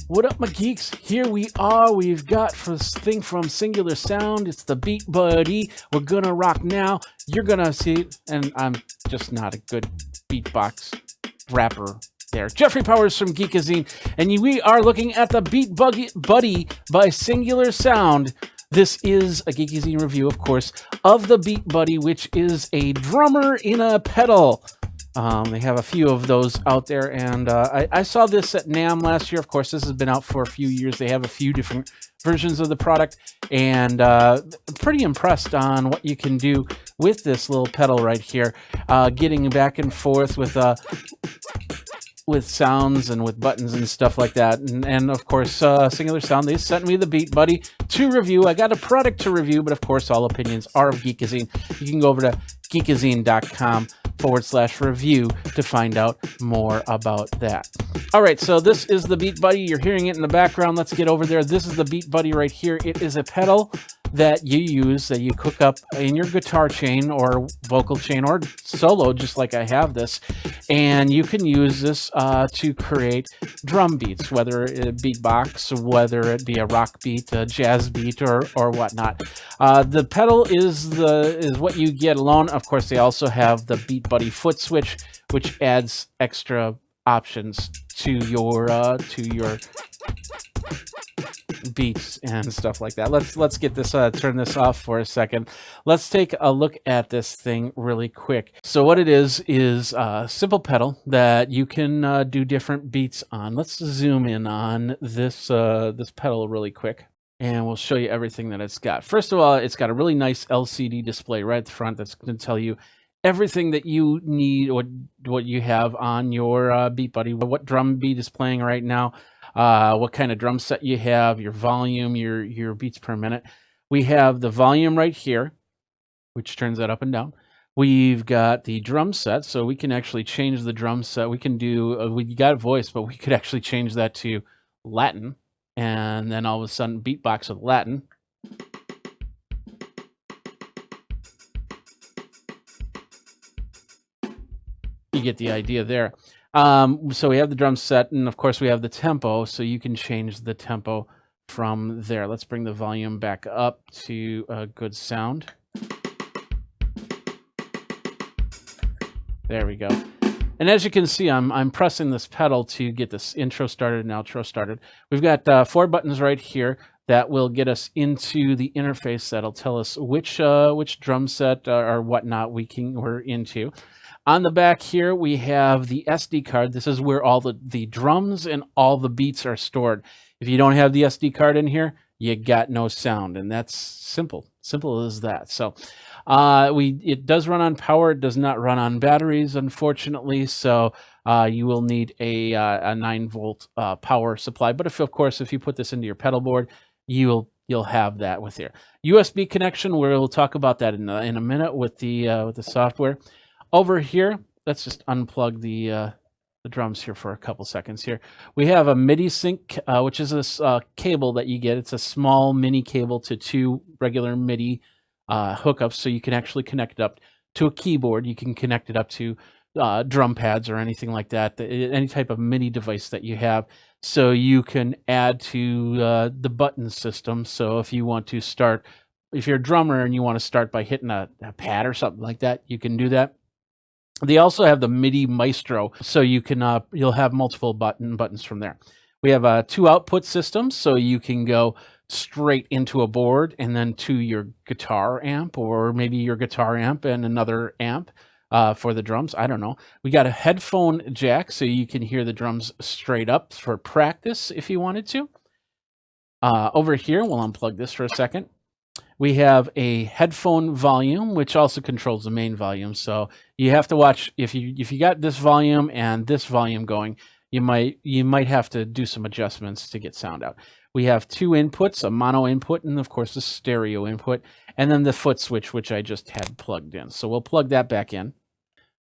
What up, my geeks? Here we are. We've got this thing from Singular Sound. It's the BeatBuddy. We're gonna rock now. You're gonna see, and I'm just not a good beatbox rapper there. Jeffrey Powers from Geekazine, and we are looking at the BeatBuddy by Singular Sound. This is a Geekazine review, of course, of the BeatBuddy, which is a drummer in a pedal. They have a few of those out there, and I saw this at NAMM last year. Of course, this has been out for a few years. They have a few different versions of the product, and pretty impressed on what you can do with this little pedal right here. Getting back and forth with sounds and with buttons and stuff like that. And of course, Singular Sound, they sent me the BeatBuddy to review. I got a product to review, but of course, all opinions are of Geekazine. You can go over to geekazine.com/review to find out more about that. All right, so this is the BeatBuddy. You're hearing it in the background. Let's get over there. This is the BeatBuddy right here. It is a pedal that you use, that you cook up in your guitar chain or vocal chain or solo, just like I have this. And you can use this to create drum beats, whether it beatbox, whether it be a rock beat, a jazz beat, or whatnot. The pedal is what you get alone. Of course, they also have the BeatBuddy foot switch, which adds extra options to your beats and stuff like that. Let's get this turn this off for a second. Let's take a look at this thing really quick. So what it is a simple pedal that you can do different beats on. Let's zoom in on this this pedal really quick, and we'll show you everything that it's got. First of all, it's got a really nice LCD display right at the front that's going to tell you everything that you need, what you have on your BeatBuddy, what drum beat is playing right now, what kind of drum set you have, your volume, your beats per minute. We have the volume right here, which turns that up and down. We've got the drum set, so we can actually change the drum set. We can do, we got voice, but we could actually change that to Latin, and then all of a sudden beatbox with Latin. You get the idea there. So we have the drum set, and of course we have the tempo, so you can change the tempo from there. Let's bring the volume back up to a good sound. There we go. And as you can see, I'm pressing this pedal to get this intro started and outro started. We've got 4 buttons right here that will get us into the interface that'll tell us which drum set or whatnot we're into. On the back here, we have the SD card. This is where all the drums and all the beats are stored. If you don't have the SD card in here, you got no sound, and that's simple. Simple as that. So it does run on power. It does not run on batteries, unfortunately. So you will need a 9-volt power supply. But of course, if you put this into your pedal board, you'll have that with your USB connection. We'll talk about that in a minute with the software. Over here, let's just unplug the drums here for a couple seconds here. We have a MIDI sync, which is this cable that you get. It's a small mini cable to 2 regular MIDI hookups, so you can actually connect it up to a keyboard. You can connect it up to drum pads or anything like that, any type of MIDI device that you have. So you can add to the button system. So if you want to start, if you're a drummer and you want to start by hitting a pad or something like that, you can do that. They also have the MIDI Maestro, so you can you'll have multiple buttons from there. We have 2 output systems, so you can go straight into a board and then to your guitar amp, or maybe your guitar amp and another amp for the drums. I don't know. We got a headphone jack, so you can hear the drums straight up for practice if you wanted to. Over here, we'll unplug this for a second. We have a headphone volume, which also controls the main volume. So you have to watch if you got this volume and this volume going, you might have to do some adjustments to get sound out. We have 2 inputs, a mono input and of course a stereo input, and then the foot switch, which I just had plugged in. So we'll plug that back in.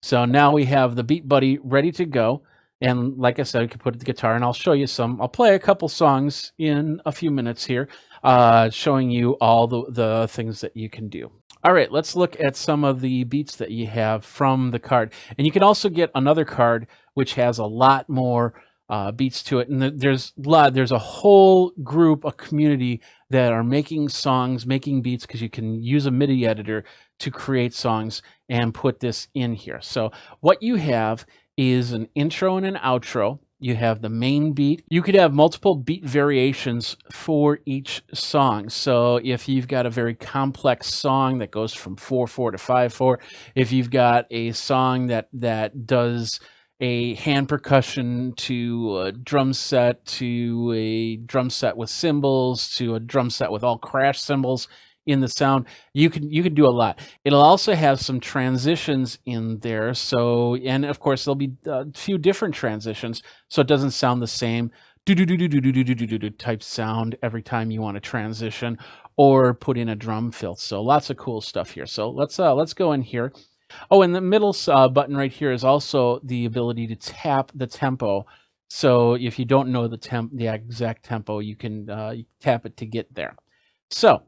So now we have the BeatBuddy ready to go. And like I said, you can put the guitar, and I'll show you some. I'll play a couple songs in a few minutes here, showing you all the things that you can do. All right, let's look at some of the beats that you have from the card. And you can also get another card which has a lot more beats to it, and there's a whole group, a community that are making songs, making beats, because you can use a MIDI editor to create songs and put this in here. So what you have is an intro and an outro. You have the main beat. You could have multiple beat variations for each song. So if you've got a very complex song that goes from 4/4 to 5/4, if you've got a song that does a hand percussion to a drum set to a drum set with cymbals to a drum set with all crash cymbals in the sound, you can do a lot. It'll also have some transitions in there, so, and of course there'll be a few different transitions, so it doesn't sound the same do do do do do do do do do type sound every time you want to transition or put in a drum fill. So lots of cool stuff here. So let's go in here. Oh, and the middle button right here is also the ability to tap the tempo. So if you don't know the exact tempo, you can tap it to get there. So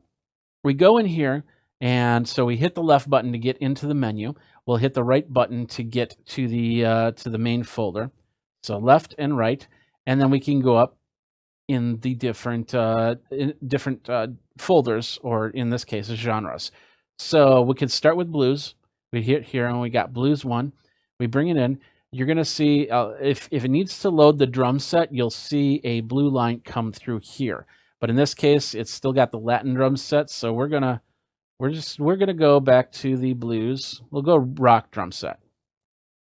we go in here, and so we hit the left button to get into the menu. We'll hit the right button to get to the main folder. So left and right, and then we can go up in the different folders, or in this case, genres. So we can start with blues. We hit here, and we got blues 1. We bring it in. You're going to see if it needs to load the drum set, you'll see a blue line come through here. But in this case, it's still got the Latin drum set, so we're gonna go back to the blues. We'll go rock drum set.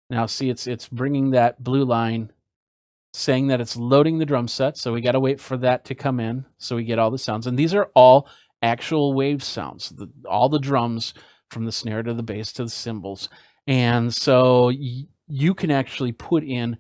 Now see, it's bringing that blue line, saying that it's loading the drum set. So we got to wait for that to come in, so we get all the sounds. And these are all actual wave sounds. All the drums, from the snare to the bass to the cymbals, and so you can actually put in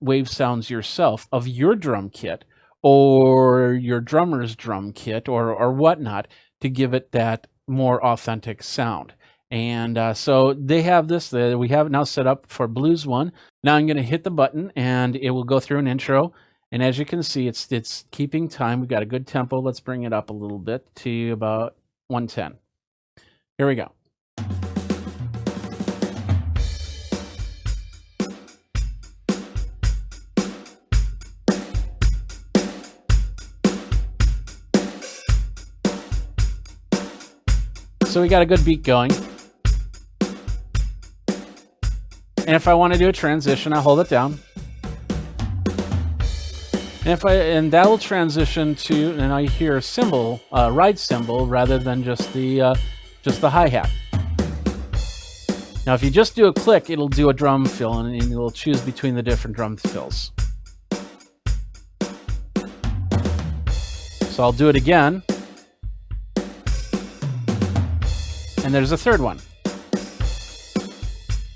wave sounds yourself of your drum kit, or your drummer's drum kit, or whatnot, to give it that more authentic sound. And so they have this. We have it now set up for Blues 1. Now I'm going to hit the button, and it will go through an intro. And as you can see, it's keeping time. We've got a good tempo. Let's bring it up a little bit to about 110. Here we go. So we got a good beat going. And if I want to do a transition, I hold it down. And that will transition to, and I hear a cymbal, ride cymbal, rather than just the hi-hat. Now, if you just do a click, it'll do a drum fill, and it'll choose between the different drum fills. So I'll do it again. And there's a third one.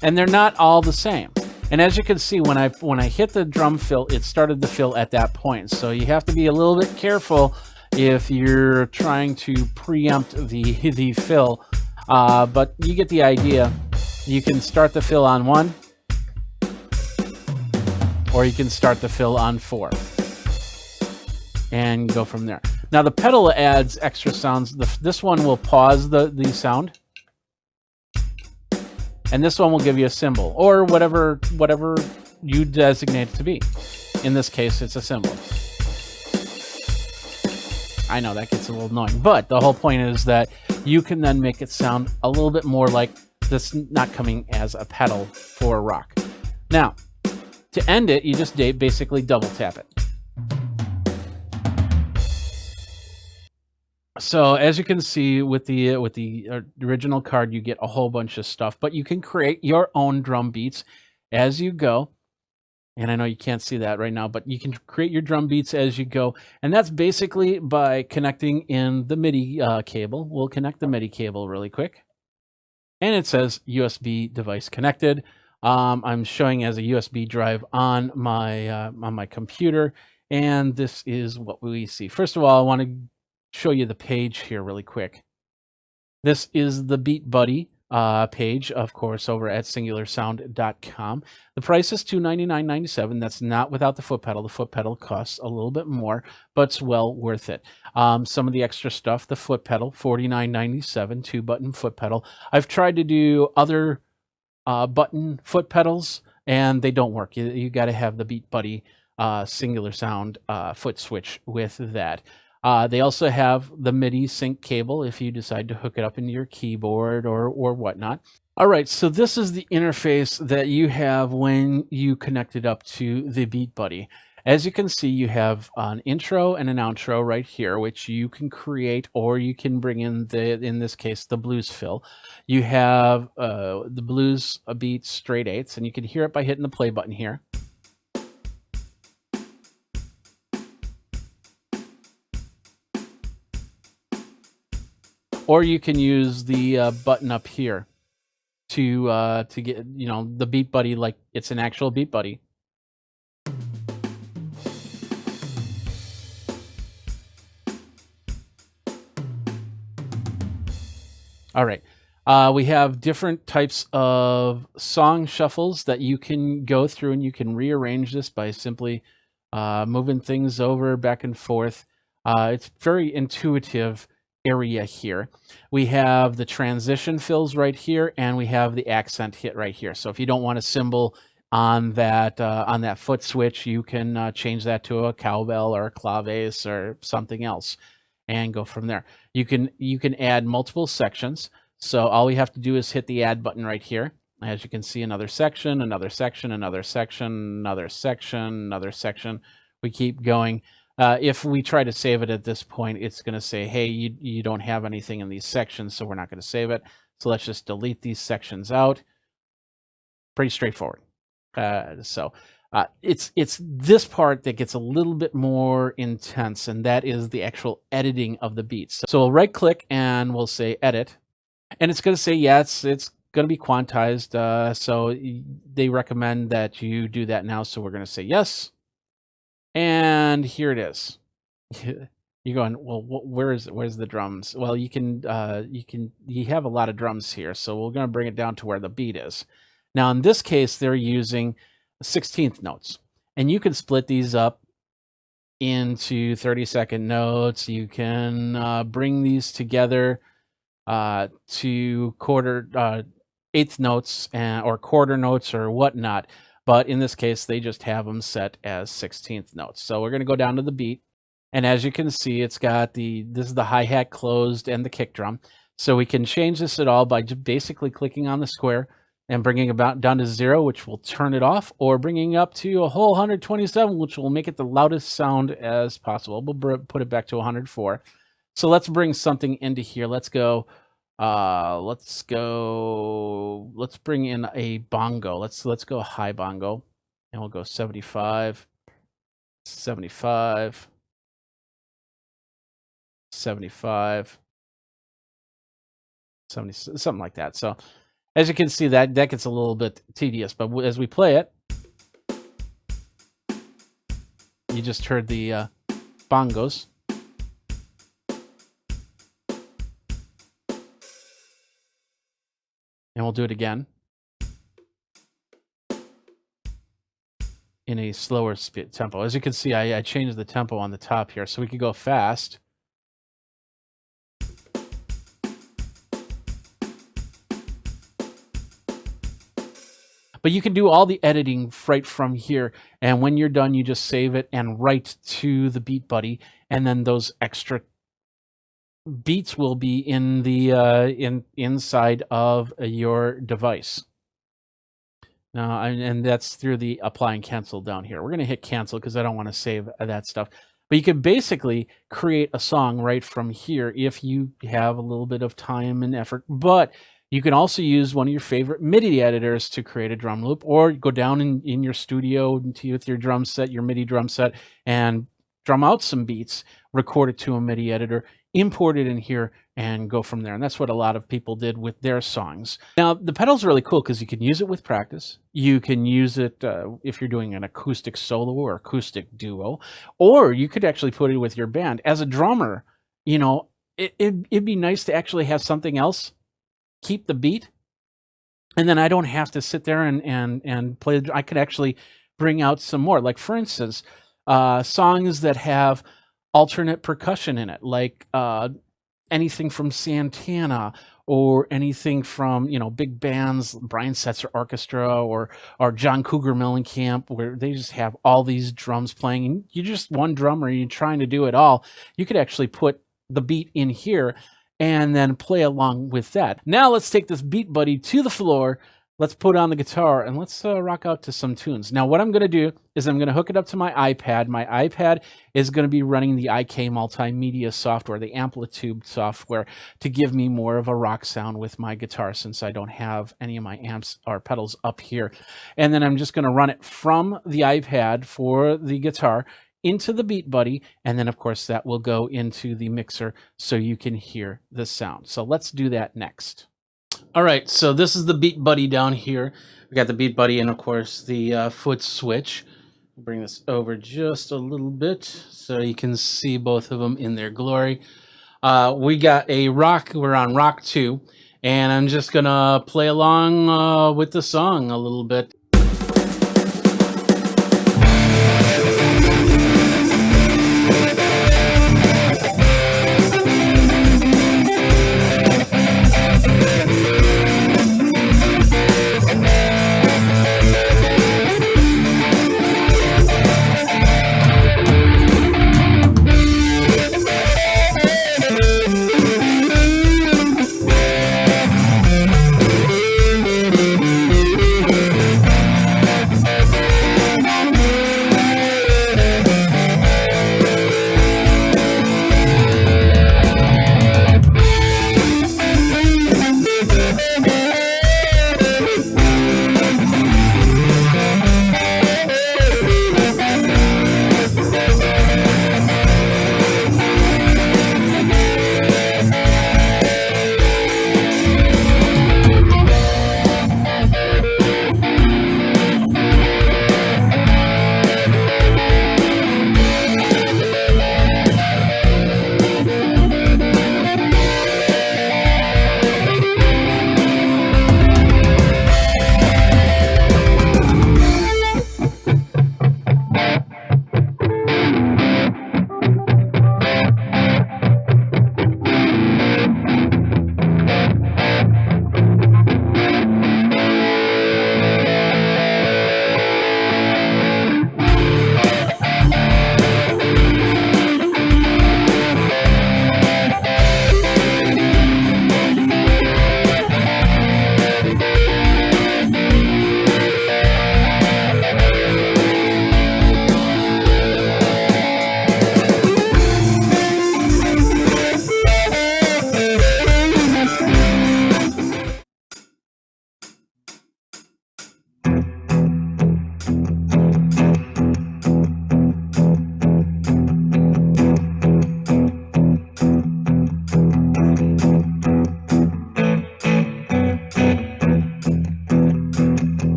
And they're not all the same. And as you can see, when I hit the drum fill, it started the fill at that point. So you have to be a little bit careful if you're trying to preempt the fill. But you get the idea. You can start the fill on 1, or you can start the fill on 4. And go from there. Now the pedal adds extra sounds. This one will pause the sound. And this one will give you a cymbal, or whatever you designate it to be. In this case, it's a cymbal. I know that gets a little annoying, but the whole point is that you can then make it sound a little bit more like this, not coming as a pedal for rock. Now, to end it, you just basically double tap it. So as you can see with the original card, you get a whole bunch of stuff, but you can create your own drum beats as you go. And I know you can't see that right now, but you can create your drum beats as you go. And that's basically by connecting in the MIDI cable. We'll connect the MIDI cable really quick. And it says USB device connected. I'm showing as a USB drive on my computer. And this is what we see. First of all, I want to show you the page here really quick. This is the BeatBuddy page, of course, over at singularsound.com. The price is $299.97. That's not without the foot pedal. The foot pedal costs a little bit more, but it's well worth it. Some of the extra stuff, the foot pedal, $49.97, 2-button foot pedal. I've tried to do other button foot pedals and they don't work. You got to have the BeatBuddy singular sound foot switch with that. They also have the MIDI sync cable if you decide to hook it up into your keyboard or whatnot. All right, so this is the interface that you have when you connect it up to the BeatBuddy. As you can see, you have an intro and an outro right here, which you can create, or you can bring in in this case, the blues fill. You have the blues beat straight eighths, and you can hear it by hitting the play button here. Or you can use the button up here to get, you know, the BeatBuddy like it's an actual BeatBuddy. All right. We have different types of song shuffles that you can go through, and you can rearrange this by simply moving things over back and forth. It's very intuitive area here. We have the transition fills right here, and we have the accent hit right here. So if you don't want a cymbal on that foot switch, you can change that to a cowbell or a claves or something else, and go from there. You can add multiple sections. So all we have to do is hit the add button right here. As you can see, another section, another section, another section, another section, another section. We keep going. If we try to save it at this point, it's going to say, hey, you don't have anything in these sections, so we're not going to save it. So let's just delete these sections out. Pretty straightforward. It's this part that gets a little bit more intense, and that is the actual editing of the beats. So we'll right click and we'll say edit, and it's going to say, yeah, it's going to be quantized. So they recommend that you do that now. So we're going to say yes. And here it is. You're going, well, where's the drums? Well, you have a lot of drums here. So we're going to bring it down to where the beat is. Now, in this case, they're using 16th notes, and you can split these up into 30-second notes. You can bring these together to eighth notes or quarter notes or whatnot. But in this case, they just have them set as 16th notes. So we're going to go down to the beat, and as you can see, it's got this is the hi-hat closed and the kick drum. So we can change this at all by just basically clicking on the square and bringing about down to 0, which will turn it off, or bringing up to a whole 127, which will make it the loudest sound as possible. We'll put it back to 104. So let's bring something into here. Let's bring in a bongo. Let's go high bongo, and we'll go 75, 75, 75, 70, something like that. So as you can see, that gets a little bit tedious, but as we play it, you just heard the bongos. And we'll do it again in a slower tempo. As you can see, I changed the tempo on the top here, so we could go fast. But you can do all the editing right from here, and when you're done, you just save it and write to the BeatBuddy, and then those extra beats will be in the inside of your device. Now, and that's through the apply and cancel down here. We're going to hit cancel because I don't want to save that stuff. But you can basically create a song right from here if you have a little bit of time and effort. But you can also use one of your favorite MIDI editors to create a drum loop, or go down in your studio with your drum set, your MIDI drum set, and drum out some beats, record it to a MIDI editor, import it in here, and go from there. And that's what a lot of people did with their songs. Now, the pedal's really cool because you can use it with practice. You can use it if you're doing an acoustic solo or acoustic duo, or you could actually put it with your band. As a drummer, you know, it'd be nice to actually have something else keep the beat, and then I don't have to sit there and play. I could actually bring out some more. Like, for instance, songs that have alternate percussion in it, like anything from Santana or anything from, you know, big bands, Brian Setzer Orchestra or John Cougar Mellencamp, where they just have all these drums playing, and you're just one drummer, you're trying to do it all. You could actually put the beat in here and then play along with that. Now let's take this BeatBuddy to the floor. Let's put on the guitar and let's rock out to some tunes. Now what I'm going to do is I'm going to hook it up to my iPad. My iPad is going to be running the IK multimedia software, the Amplitude software, to give me more of a rock sound with my guitar, since I don't have any of my amps or pedals up here. And then I'm just going to run it from the iPad for the guitar into the BeatBuddy, and then of course that will go into the mixer so you can hear the sound. So let's do that next. All right, so this is the BeatBuddy down here. We got the BeatBuddy and of course the foot switch. I'll bring this over just a little bit so you can see both of them in their glory. We got a rock, we're on rock 2, and I'm just gonna play along with the song a little bit.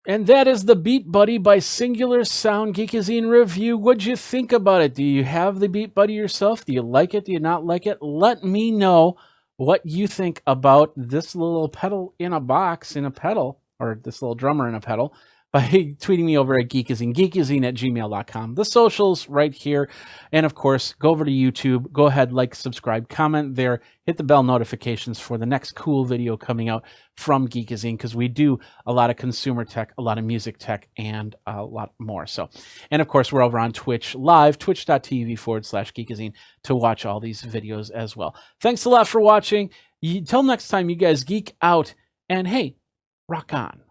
And that is the BeatBuddy by Singular Sound Geekazine review. What'd you think about it? Do you have the BeatBuddy yourself? Do you like it? Do you not like it? Let me know what you think about this little pedal in a box, in a pedal, or this little drummer in a pedal, by tweeting me over at Geekazine, geekazine@gmail.com. The socials right here. And of course, go over to YouTube. Go ahead, like, subscribe, comment there. Hit the bell notifications for the next cool video coming out from Geekazine, because we do a lot of consumer tech, a lot of music tech, and a lot more. So, and of course, we're over on Twitch live, twitch.tv/Geekazine, to watch all these videos as well. Thanks a lot for watching. Till next time, you guys geek out, and hey, rock on.